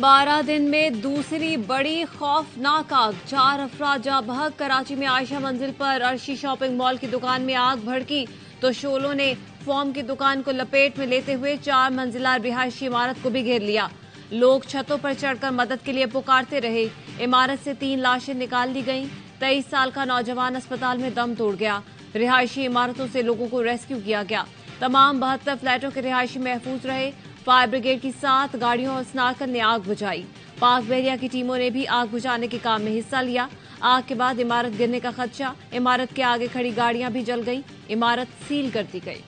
12 दिन में दूसरी बड़ी खौफनाक आग, 4 अफराद जाँ बहक। कराची में आयशा मंजिल पर अर्शी शॉपिंग मॉल की दुकान में आग भड़की तो शोलों ने फोम की दुकान को लपेट में लेते हुए 4 मंजिला रिहायशी इमारत को भी घेर लिया। लोग छतों पर चढ़कर मदद के लिए पुकारते रहे। इमारत से 3 लाशें निकाल ली गईं। 23 साल का नौजवान अस्पताल में दम तोड़ गया। रिहायशी इमारतों से लोगों को रेस्क्यू किया गया। तमाम 72 फ्लैटों के रिहायशी महफूज रहे। फायर ब्रिगेड की 7 गाड़ियों और स्नार्कर ने आग बुझाई। पाक बहरिया की टीमों ने भी आग बुझाने के काम में हिस्सा लिया। आग के बाद इमारत गिरने का खदशा, इमारत के आगे खड़ी गाड़ियां भी जल गईं। इमारत सील कर दी गई।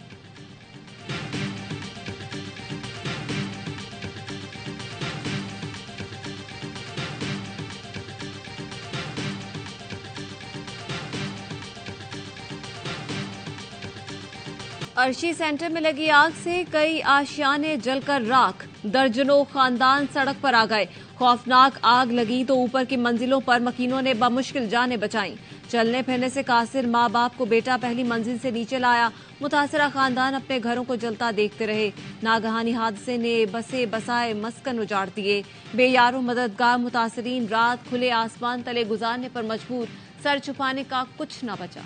अर्शी सेंटर में लगी आग से कई आशियाने जलकर राख, दर्जनों खानदान सड़क पर आ गए। खौफनाक आग लगी तो ऊपर की मंजिलों पर मकीनों ने बमुश्किल जानें बचाईं। चलने फिरने से कासिर माँ बाप को बेटा पहली मंजिल से नीचे लाया। मुतासरा खानदान अपने घरों को जलता देखते रहे। नागहानी हादसे ने बसे बसाए मस्कन उजाड़ दिए। बेयारो मददगार मुतासरीन रात खुले आसमान तले गुजारने पर मजबूर, सर छुपाने का कुछ न बचा।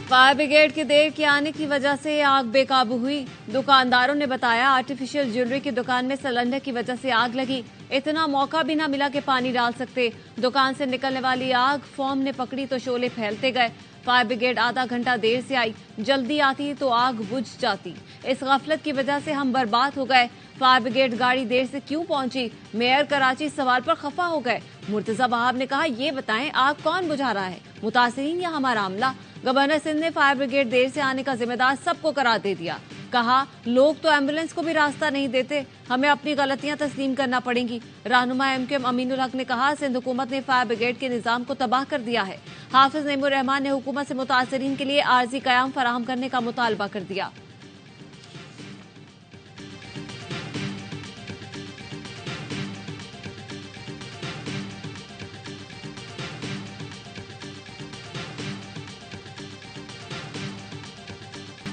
फायर ब्रिगेड के देर के आने की वजह से आग बेकाबू हुई। दुकानदारों ने बताया आर्टिफिशियल ज्वेलरी की दुकान में सिलेंडर की वजह से आग लगी। इतना मौका भी न मिला कि पानी डाल सकते। दुकान से निकलने वाली आग फोम ने पकड़ी तो शोले फैलते गए। फायर ब्रिगेड आधा घंटा देर से आई। जल्दी आती तो आग बुझ जाती। इस गफलत की वजह से हम बर्बाद हो गए। फायर ब्रिगेड गाड़ी देर से क्यों पहुंची? मेयर कराची इस सवाल पर खफा हो गए। मुर्तजा वहाब ने कहा, ये बताएं आग कौन बुझा रहा है, मुतासिरीन या हमारा अमला? गवर्नर सिंध ने फायर ब्रिगेड देर से आने का जिम्मेदार सबको करार दे दिया। कहा, लोग तो एम्बुलेंस को भी रास्ता नहीं देते, हमें अपनी गलतियां तस्लीम करना पड़ेंगी। रहनुमा एमकेएम अमीनुल हक ने कहा, सिंध हुकूमत ने फायर ब्रिगेड के निजाम को तबाह कर दिया है। हाफिज नईमुर रहमान ने हुकूमत से मुतासरीन के लिए आर्जी कयाम फराहम करने का मुतालबा कर दिया।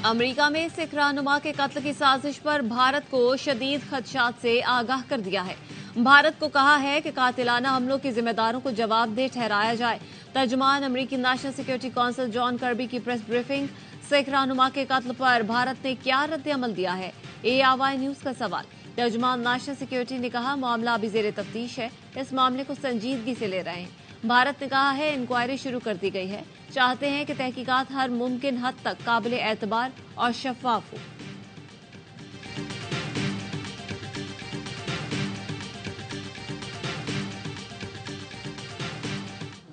अमेरिका में सिख रहनुमा के कत्ल की साजिश पर भारत को शदीद खदशात से आगाह कर दिया है। भारत को कहा है कि कातिलाना हमलों के जिम्मेदारों को जवाबदेह ठहराया जाए। तर्जुमान अमेरिकी national security council John Kirby की प्रेस ब्रीफिंग। सिख रहनुमा के कत्ल पर भारत ने क्या रद्द-ए-अमल दिया है, ARY न्यूज का सवाल। तर्जुमान नेशनल सिक्योरिटी ने कहा, मामला अभी जेर तफ्तीश है, इस मामले को संजीदगी से ले रहे हैं। भारत ने कहा है इंक्वायरी शुरू कर दी गई है, चाहते हैं कि तहकीकात हर मुमकिन हद तक काबिल एतबार और शफाफ हो।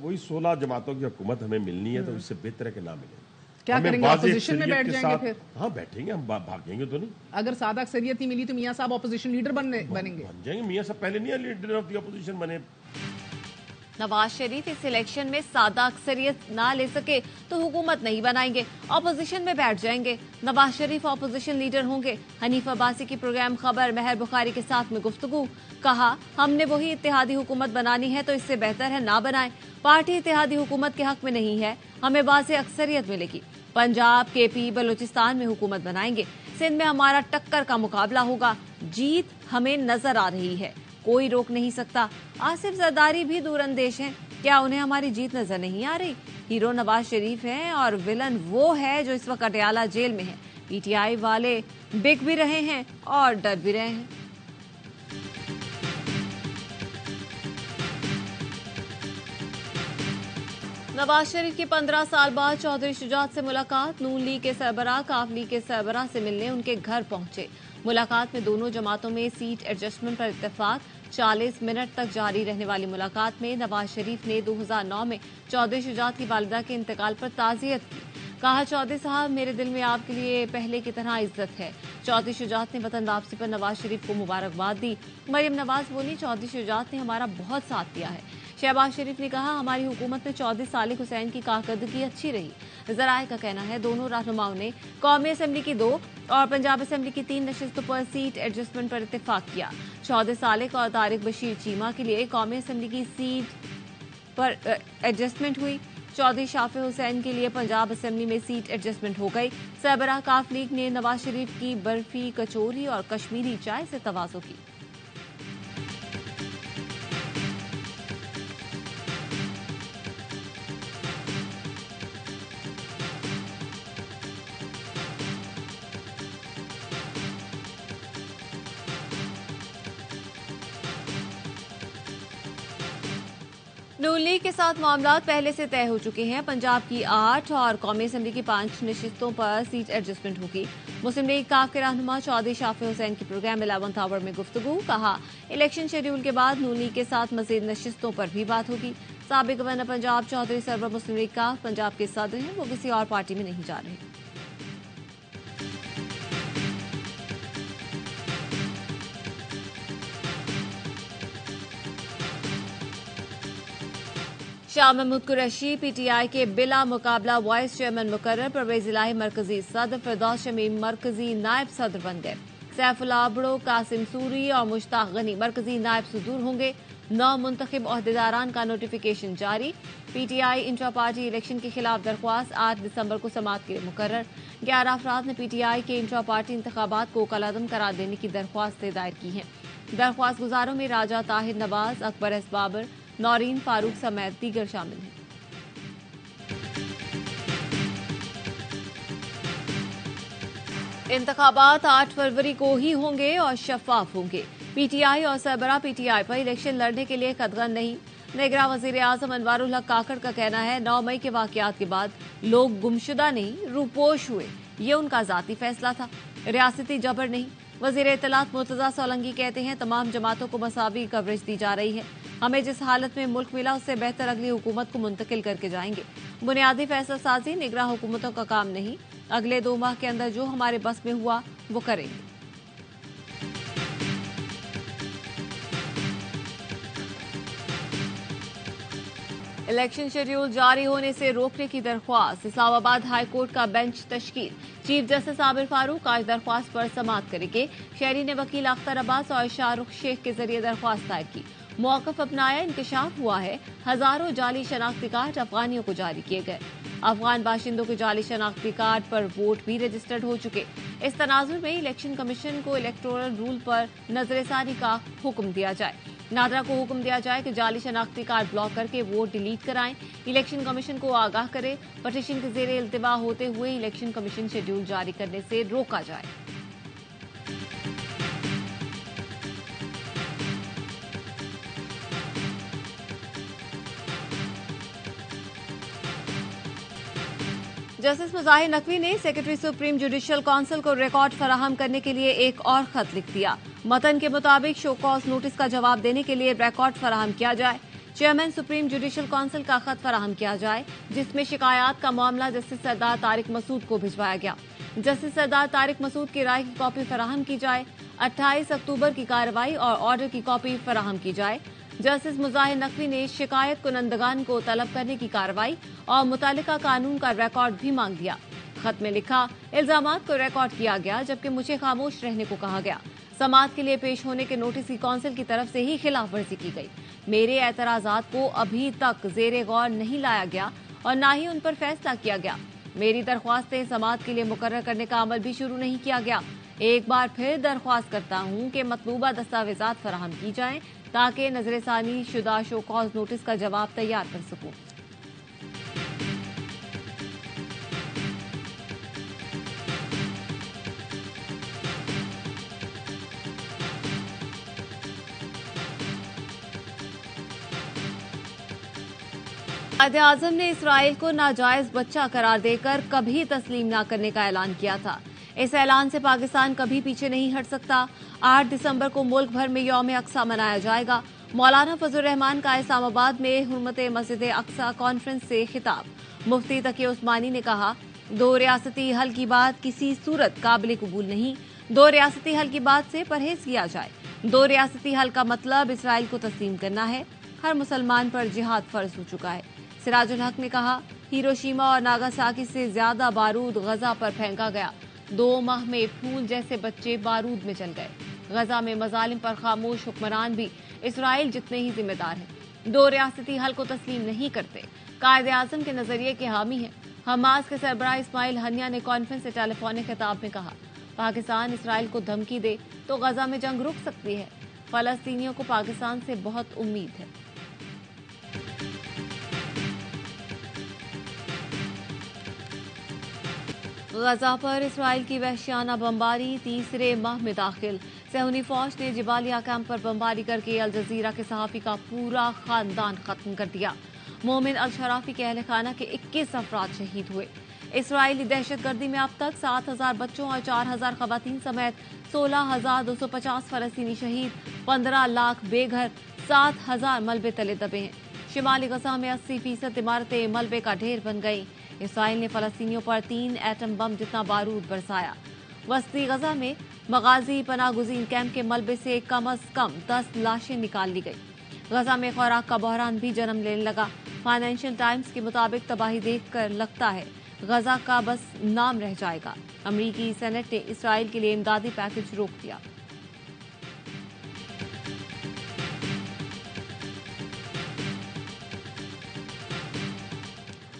वही 16 जमातों की हुकूमत हमें मिलनी है, तो इससे बेहतर है कि ना मिले। क्या करेंगे, ऑपोजिशन में बैठ जाएंगे फिर? हाँ बैठेंगे, हम भागेंगे तो नहीं। अगर सादा अक्सरियत ही मिली तो मियां साहब ऑपोजिशन लीडर बनेंगे। बन जाएंगे। मियां साहब पहले नहीं लीडर ऑफ द ऑपोजिशन बने। नवाज शरीफ इस इलेक्शन में सादा अक्सरियत ना ले सके तो हुकूमत नहीं बनाएंगे, ऑपोजिशन में बैठ जाएंगे। नवाज शरीफ ऑपोजिशन लीडर होंगे। हनीफ अब्बासी की प्रोग्राम खबर महर बुखारी के साथ में गुफ्तगू। कहा, हमने वही इत्तेहादी हुकूमत बनानी है तो इससे बेहतर है ना बनाएं। पार्टी इत्तेहादी हुकूमत के हक में नहीं है, हमें वाज़े अक्सरियत मिलेगी। पंजाब, KP, बलूचिस्तान में हुकूमत बनाएंगे। सिंध में हमारा टक्कर का मुकाबला होगा। जीत हमें नजर आ रही है, कोई रोक नहीं सकता। आसिफ जरदारी भी दूरअंदेश हैं, क्या उन्हें हमारी जीत नजर नहीं आ रही? हीरो नवाज शरीफ हैं और विलन वो है जो इस वक्त अटियाला जेल में है। PTI वाले बिक भी रहे हैं और डर भी रहे हैं। नवाज शरीफ की 15 साल बाद चौधरी शुजात से मुलाकात। नून लीग के सरबराह काफ लीग के सरबराह से मिलने उनके घर पहुंचे। मुलाकात में दोनों जमातों में सीट एडजस्टमेंट पर इत्तेफाक। 40 मिनट तक जारी रहने वाली मुलाकात में नवाज शरीफ ने 2009 में चौधरी शुजात की वालिदा के इंतकाल पर ताज़ियत की। कहा, चौधरी साहब, मेरे दिल में आपके लिए पहले की तरह इज्जत है। चौधरी शुजात ने वतन वापसी पर नवाज शरीफ को मुबारकबाद दी। मरियम नवाज बोली, चौधरी शुजात ने हमारा बहुत साथ दिया है। शहबाज शरीफ ने कहा, हमारी हुकूमत में चौधरी सालिक हुसैन की कारकर्दगी अच्छी रही। जराए का कहना है दोनों रहनुमाओं ने कौमी असम्बली की 2 और पंजाब असम्बली की 3 नशिस्तों पर सीट एडजस्टमेंट पर इत्तेफाक किया। चौधरी सालिक और तारिक बशीर चीमा के लिए कौमी असम्बली की सीट पर एडजस्टमेंट हुई। चौधरी शाफी हुसैन के लिए पंजाब असेंबली में सीट एडजस्टमेंट हो गई। सरबराह काफ लीग ने नवाज शरीफ की बर्फी, कचौरी और कश्मीरी चाय से तवाज़ो की। नून लीग के साथ मामला पहले से तय हो चुके हैं। पंजाब की 8 और कौमी असेंबली की 5 नशिस्तों पर सीट एडजस्टमेंट होगी। मुस्लिम लीग काफ के रहनुमा चौधरी शाफी हुसैन की प्रोग्राम 11th आवर में गुफ्तगू। कहा, इलेक्शन शेड्यूल के बाद नून लीग के साथ मजीद नशिस्तों पर भी बात होगी। साबिक गवर्नर पंजाब चौधरी सरवर मुस्लिम लीग काफ पंजाब के सदर हैं, वो किसी और पार्टी में नहीं जा रहे। शाह महमूद कुरैशी पीटीआई के बिला मुकाबला वाइस चेयरमैन मुकर्रर। परवेज इलाही मरकजी सदर, फिरदौस शमीम मरकजी नायब सदर बन गए। सैफुल्लाह अबड़ो, कासिम सूरी और मुश्ताक गनी मरकजी नायब सदूर होंगे। 9 मुंतखब ओहदेदारान का नोटिफिकेशन जारी। पीटीआई इंट्रा पार्टी इलेक्शन के खिलाफ दरख्वास्त 8 दिसंबर को समाअत के लिए मुकर्रर। 11 अफराद ने पीटीआई के इंट्रा पार्टी इंतखाबात को कलअदम करार देने की दरख्वास्तें दायर की हैं। दरख्वास्त गुजारों में राजा ताहिर नवाज, अकबर एस बाबर, नौरीन फारूक समेत दीगर शामिल हैं। इंतखाबात 8 फरवरी को ही होंगे और शफाफ होंगे। पीटीआई और सरबराह पीटीआई पर इलेक्शन लड़ने के लिए कदगन नहीं। निगरान वजीर आजम अनवारुल हक काकड़ का कहना है, 9 मई के वाकयात के बाद लोग गुमशुदा नहीं, रूपोश हुए। ये उनका जाती फैसला था, रियासती जबर नहीं। वजीर इत्तलात मुर्तजा सोलंकी कहते हैं, तमाम जमातों को मसावी कवरेज दी जा रही है। हमें जिस हालत में मुल्क मिला उससे बेहतर अगली हुकूमत को मुंतकिल करके जाएंगे। बुनियादी फैसला साजी निगरान हुकूमतों का काम नहीं। अगले 2 माह के अंदर जो हमारे बस में हुआ वो करेंगे। इलेक्शन शेड्यूल जारी होने से रोकने की दरख्वास्त। इस्लामाबाद हाई कोर्ट का बेंच तश्कील। चीफ जस्टिस आबिर फारूक आज दरख्वास्त पर समाअत करेंगे। शहरी ने वकील अख्तर अब्बास और शाहरुख शेख के जरिए दरख्वास्त दायर की। मौकफ अपनाया, इंकशाफ हुआ है, हजारों जाली शनाख्ती कार्ड अफगानियों को जारी किए गए। अफगान बाशिंदों के जाली शनाख्ती कार्ड पर वोट भी रजिस्टर्ड हो चुके। इस तनाजुर में इलेक्शन कमीशन को इलेक्टोरल रूल पर नजरसानी का हुक्म दिया जाए। नादरा को हुक्म दिया जाए कि जाली शनाख्ती कार्ड ब्लॉक करके वोट डिलीट कराएं। इलेक्शन कमीशन को आगाह करे। पटिशन के जेरे इल्तिवा होते हुए इलेक्शन कमीशन शेड्यूल जारी करने से रोका जाए। जस्टिस मुजाहिर नकवी ने सेक्रेटरी सुप्रीम जुडिशियल काउंसिल को रिकॉर्ड फराहम करने के लिए एक और खत लिख दिया। मतन के मुताबिक शो कॉज नोटिस का जवाब देने के लिए रिकॉर्ड फराहम किया जाए। चेयरमैन सुप्रीम जुडिशियल काउंसिल का खत फराहम किया जाए, जिसमें शिकायत का मामला जस्टिस सरदार तारिक मसूद को भिजवाया गया। जस्टिस सरदार तारिक मसूद की राय की कॉपी फराहम की जाए। 28 अक्टूबर की कार्रवाई और ऑर्डर की कॉपी फराहम की जाए। जस्टिस मुजाहिर नकवी ने शिकायत कुनंदगान को तलब करने की कार्रवाई और मुतालिका कानून का रिकॉर्ड भी मांग दिया। खत में लिखा, इल्जामात को रिकॉर्ड किया गया जबकि मुझे खामोश रहने को कहा गया। समाअत के लिए पेश होने के नोटिस की काउंसिल की तरफ से ही खिलाफ वर्जी की गई। मेरे एतराजात को अभी तक जेरे गौर नहीं लाया गया और न ही उन पर फैसला किया गया। मेरी दरख्वास्तें समाअत के लिए मुकर्रर करने का अमल भी शुरू नहीं किया गया। एक बार फिर दरख्वास्त करता हूं कि मतलूबा दस्तावेजात फराहम की जाएं ताकि नजरसानी शुदा शो कॉज नोटिस का जवाब तैयार कर सकूं। कायदे-ए-आज़म ने इसराइल को नाजायज बच्चा करार देकर कभी तस्लीम न करने का ऐलान किया था। इस ऐलान से पाकिस्तान कभी पीछे नहीं हट सकता। 8 दिसंबर को मुल्क भर में यौम अक्सा मनाया जाएगा। मौलाना फजल रहमान का इस्लामाबाद में हुर्मत मस्जिद अक्सा कॉन्फ्रेंस से खिताब। मुफ्ती तकी उस्मानी ने कहा, 2 रियासती हल की बात किसी सूरत काबिल कबूल नहीं। 2 रियासती हल की बात से परहेज किया जाए। 2 रियासती हल का मतलब इसराइल को तस्लीम करना है। हर मुसलमान पर जिहाद फर्ज हो चुका है। सिराजुल हक ने कहा, हिरोशिमा और नागासाकी से ज्यादा बारूद गजा पर फेंका गया। 2 माह में फूल जैसे बच्चे बारूद में चल गए। गजा में मजालिम पर खामोश हुक्मरान भी इसराइल जितने ही जिम्मेदार हैं। 2 रियासती हल को तस्लीम नहीं करते। कायदे आजम के नजरिए के हामी हैं। हमास के सरबराह इस्माइल हनिया ने कॉन्फ्रेंस से टेलीफोनिक खिताब में कहा, पाकिस्तान इसराइल को धमकी दे तो गजा में जंग रुक सकती है। फलस्तीनियों को पाकिस्तान से बहुत उम्मीद है। गजा पर इसराइल की वहशियाना बमबारी तीसरे माह में दाखिल। सहूनी फौज ने जिबालिया कैंप पर बमबारी करके अल जजीरा के सहाफी का पूरा खानदान खत्म कर दिया। मोमिन अल शराफी के अहल खाना के 21 अफराद शहीद हुए। इसराइली दहशतगर्दी में अब तक 7,000 बच्चों और 4,000 खवातीन समेत 16,250 फलस्तीनी शहीद, 15 लाख बेघर, 7,000 मलबे तले दबे हैं। शिमाली गजा में 80% इमारतें मलबे का ढेर बन गई। इसराइल ने फलस्तीनियों पर 3 एटम बम जितना बारूद बरसाया। वस्ती गजा में मगाजी पनागुजीन कैंप के मलबे से कम अज कम 10 लाशें निकाल ली गई। गजा में खुराक का बहरान भी जन्म लेने लगा। फाइनेंशियल टाइम्स के मुताबिक तबाही देखकर लगता है गजा का बस नाम रह जाएगा। अमरीकी सेनेट ने इसराइल के लिए इमदादी पैकेज रोक दिया।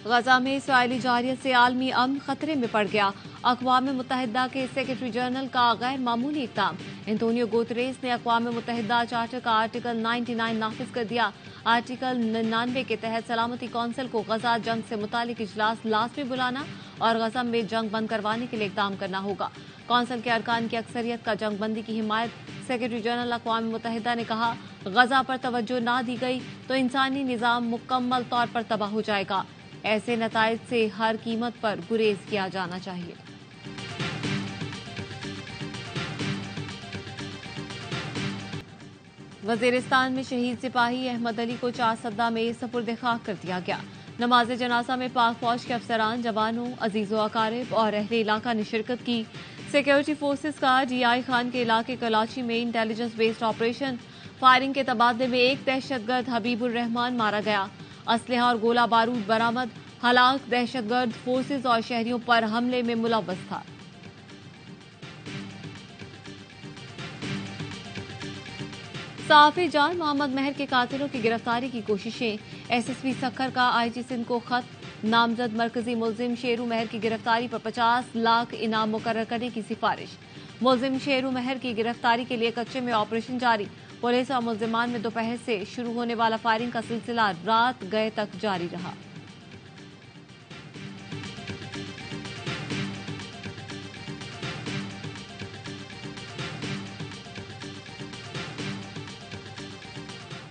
गजा में इसराइली जारियत से आलमी अमन खतरे में पड़ गया। अक़वाम मुत्तहिदा के सेक्रेटरी जनरल का गैर मामूली इक़दाम। एंटोनियो गुतेरेस ने अक़वाम मुत्तहिदा चार्टर का आर्टिकल 99 नाफिज कर दिया। आर्टिकल 99 के तहत सलामती कौंसिल को गजा जंग से मुतालिक इजलास लाजमी बुलाना और गजा में जंग बंद करवाने के लिए इक़दाम करना होगा। कौंसिल के अरकान की अक्सरियत का जंग बंदी की हिमायत। सेक्रेटरी जनरल अक़वाम मुत्तहिदा ने कहा, गजा पर तवज्जो ना दी गई तो इंसानी निज़ाम मुकम्मल तौर पर तबाह हो जाएगा। ऐसे नताइज से हर कीमत पर गुरेज किया जाना चाहिए। वजीरिस्तान में शहीद सिपाही अहमद अली को 4 सद्दा में सपुर्द खाक कर दिया गया। नमाज जनाजा में पाक फौज के अफसरान, जवानों, अजीजो अकारिब और अहले इलाका ने शिरकत की। सिक्योरिटी फोर्सेस का GI खान के इलाके कराची में इंटेलिजेंस बेस्ड ऑपरेशन। फायरिंग के तबादले में एक दहशतगर्द हबीबुर रहमान मारा गया। असलहा और गोला बारूद बरामद। हलाक दहशतगर्द फोर्सेस और शहरियों पर हमले में मुलव्वस था। सहाफ़ी जान मोहम्मद महर के कातिलों की गिरफ्तारी की कोशिशें। SSP सक्खर का IG सिंध को खत। नामजद मरकजी मुलजिम शेरू महर की गिरफ्तारी पर 50 लाख इनाम मुकर्रर करने की सिफारिश। मुलजिम शेरू महर की गिरफ्तारी के लिए कच्चे में ऑपरेशन जारी। पुलिस और मुलजिमान में दोपहर से शुरू होने वाला फायरिंग का सिलसिला रात गए तक जारी रहा।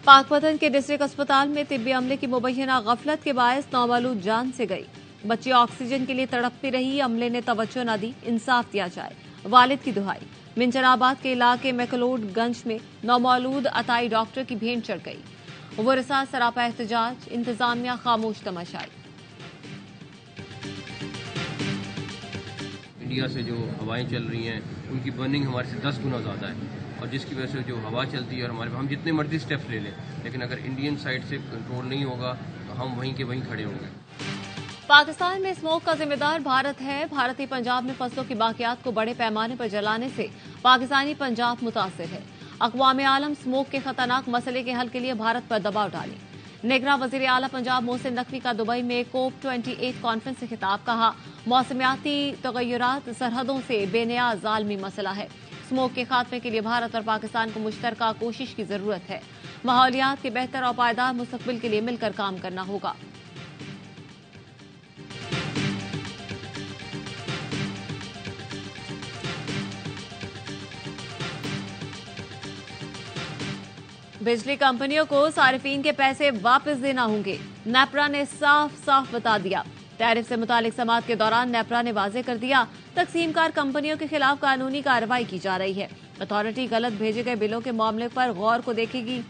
पाकपतन के डिस्ट्रिक्ट अस्पताल में तिब्बी अमले की मुबैना गफलत के बायस नौमालूद जान से गई। बच्ची ऑक्सीजन के लिए तड़पती रही, अमले ने तवज्जो न दी, इंसाफ दिया जाए, वालिद की दुहाई। मिंचनाबाद के इलाके मैकलोडगंज में नौमौलूद अताई डॉक्टर की भेंट चढ़ गई। वरसा सरापा एहतजाज, इंतजामिया खामोश तमाशाई। इंडिया से जो हवाएं चल रही हैं उनकी बर्निंग हमारे से 10 गुना ज़्यादा है, और जिसकी वजह से जो हवा चलती है और हमारे हम जितने मर्जी स्टेप्स ले लें, लेकिन अगर इंडियन साइड से कंट्रोल नहीं होगा तो हम वहीं के वहीं खड़े होंगे। पाकिस्तान में स्मोक का जिम्मेदार भारत है। भारतीय पंजाब में फसलों की बाकियात को बड़े पैमाने पर जलाने से पाकिस्तानी पंजाब मुतासिर है। अक़वाम आलम स्मोक के खतरनाक मसले के हल के लिए भारत पर दबाव डाले। निगरां वज़ीर आला पंजाब मोहसिन नकवी का दुबई में COP28 कॉन्फ्रेंस से खिताब। कहा, मौसमियाती तगय्युरात सरहदों से बेनियाज आलमी मसला है। स्मोक के खात्मे के लिए भारत और पाकिस्तान को मुश्तरका कोशिश की जरूरत है। माहौलियात के बेहतर और पायदार मुस्तकबिल के लिए मिलकर काम करना होगा। बिजली कंपनियों को सारिफीन के पैसे वापस देना होंगे। नेपरा ने साफ साफ बता दिया। टैरिफ से मुतालिक समाअत के दौरान नेपरा ने वाजे कर दिया, तकसीमकार कंपनियों के खिलाफ कानूनी कार्रवाई की जा रही है। अथॉरिटी गलत भेजे गए बिलों के मामले पर गौर को देखेगी।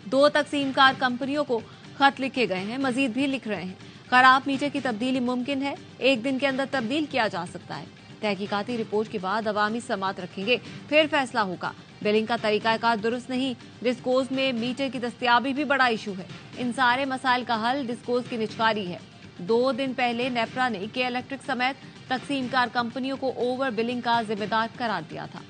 2 तकसीमकार कंपनियों को खत लिखे गए हैं, मजीद भी लिख रहे हैं। खराब मीटर की तब्दीली मुमकिन है, 1 दिन के अंदर तब्दील किया जा सकता है। तहकीकाती रिपोर्ट के बाद अवामी समाअत रखेंगे, फिर फैसला होगा। बिलिंग का तरीकाकार दुरुस्त नहीं। डिस्कोज में मीटर की दस्तयाबी भी बड़ा इशू है। इन सारे मसाइल का हल डिस्कोज की निचकारी है। 2 दिन पहले नेपरा ने के इलेक्ट्रिक समेत तकसीमकार कंपनियों को ओवर बिलिंग का जिम्मेदार करार दिया था।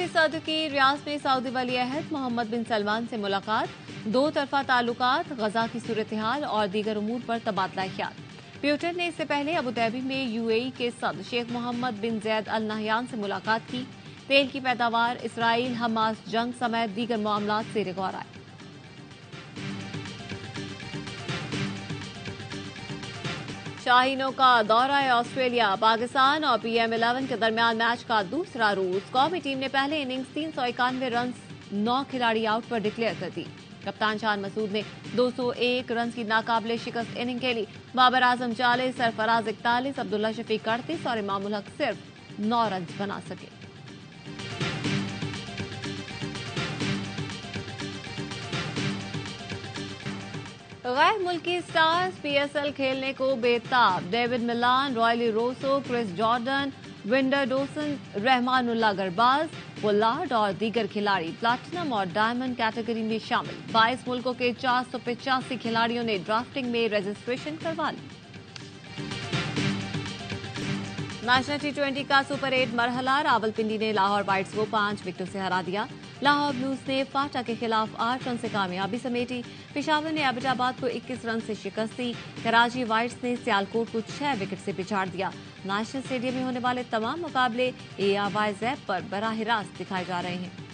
दूसरी सदी की रियासत में सऊदी वली अहद मोहम्मद बिन सलमान से मुलाकात, दो तरफा ताल्लुकात, गजा की सूरत हाल और दीगर उमूर पर तबादला ख्याल। प्यूटन ने इससे पहले अबू धाबी में यूएई के सदर शेख मोहम्मद बिन जैद अल नहयान से मुलाकात की। तेल की पैदावार, इसराइल हमास जंग समेत दीगर मामलात से गौर आए। शाहीनों का दौरा है ऑस्ट्रेलिया, पाकिस्तान और PM11 के दरमियान मैच का दूसरा रोज। कौमी टीम ने पहले इनिंग्स 391 रन 9 खिलाड़ी आउट पर डिक्लेयर कर दी। कप्तान शान मसूद ने 201 रन की नाकाबिले शिकस्त इनिंग खेली। बाबर आजम 40, सरफराज 41, अब्दुल्ला शफीक 38 और इमामुल हक सिर्फ 9 रन बना सके। गैर मुल्की स्टार्स PSL खेलने को बेताब। David Malan, Rilee Rossouw, Chris Jordan, विंडर डोसन, रहमानुल्लाह गरबाज, पोलार्ड और दीगर खिलाड़ी प्लैटिनम और डायमंड कैटेगरी में शामिल। 22 मुल्कों के 485 खिलाड़ियों ने ड्राफ्टिंग में रजिस्ट्रेशन करवा ली। नेशनल T20 का सुपर 8 मरहला, रावलपिंडी ने लाहौर वाइट्स को 5 विकेटों से हरा दिया। लाहौर ब्लूज ने फाटा के खिलाफ 8 रन से कामयाबी समेटी। पेशावर ने एबटाबाद को 21 रन से शिकस्त दी। कराची वाइट्स ने सियालकोट को 6 विकेट से पिछाड़ दिया। नेशनल स्टेडियम में होने वाले तमाम मुकाबले ARY ऐप पर बराह रास्त दिखाए जा रहे हैं।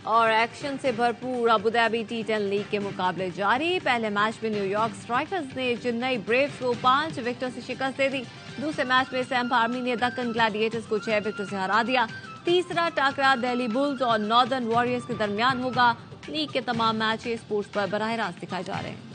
और एक्शन से भरपूर अबू धाबी T10 लीग के मुकाबले जारी। पहले मैच में न्यूयॉर्क स्ट्राइकर्स ने चेन्नई ब्रेव्स को 5 विकेटों से शिकस्त दे दी। दूसरे मैच में सैम आर्मी ने दक्कन ग्लैडिएटर्स को 6 विकेटों से हरा दिया। तीसरा टकरा दिल्ली बुल्स और नॉर्दर्न वॉरियर्स के दरमियान होगा। लीग के तमाम मैच स्पोर्ट्स पर बराह रास्त दिखाए जा रहे हैं।